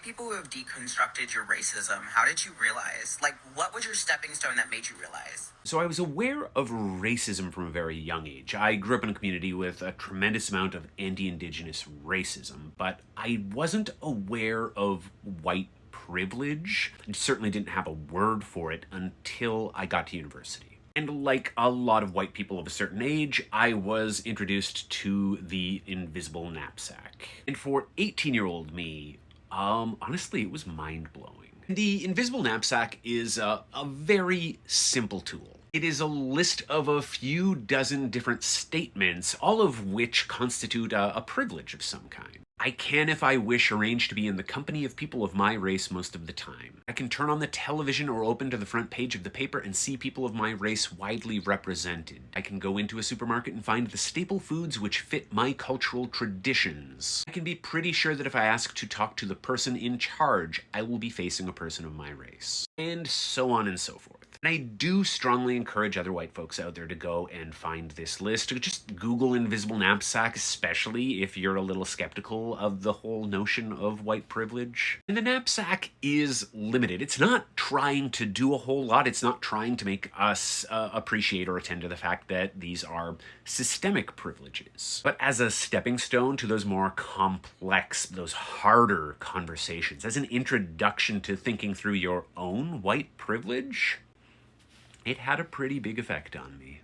people who have deconstructed your racism, how did you realize? Like, what was your stepping stone that made you realize? So I was aware of racism from a very young age. I grew up in a community with a tremendous amount of anti-Indigenous racism, but I wasn't aware of white privilege. I certainly didn't have a word for it until I got to university. And like a lot of white people of a certain age, I was introduced to the Invisible Knapsack. And for 18-year-old me, honestly, it was mind-blowing. The Invisible Knapsack is a very simple tool. It is a list of a few dozen different statements, all of which constitute a privilege of some kind. I can, if I wish, arrange to be in the company of people of my race most of the time. I can turn on the television or open to the front page of the paper and see people of my race widely represented. I can go into a supermarket and find the staple foods which fit my cultural traditions. I can be pretty sure that if I ask to talk to the person in charge, I will be facing a person of my race. And so on and so forth. And I do strongly encourage other white folks out there to go and find this list. Just Google Invisible Knapsack, especially if you're a little skeptical of the whole notion of white privilege. And the knapsack is limited. It's not trying to do a whole lot. It's not trying to make us appreciate or attend to the fact that these are systemic privileges. But as a stepping stone to those more complex, those harder conversations, as an introduction to thinking through your own white privilege, it had a pretty big effect on me.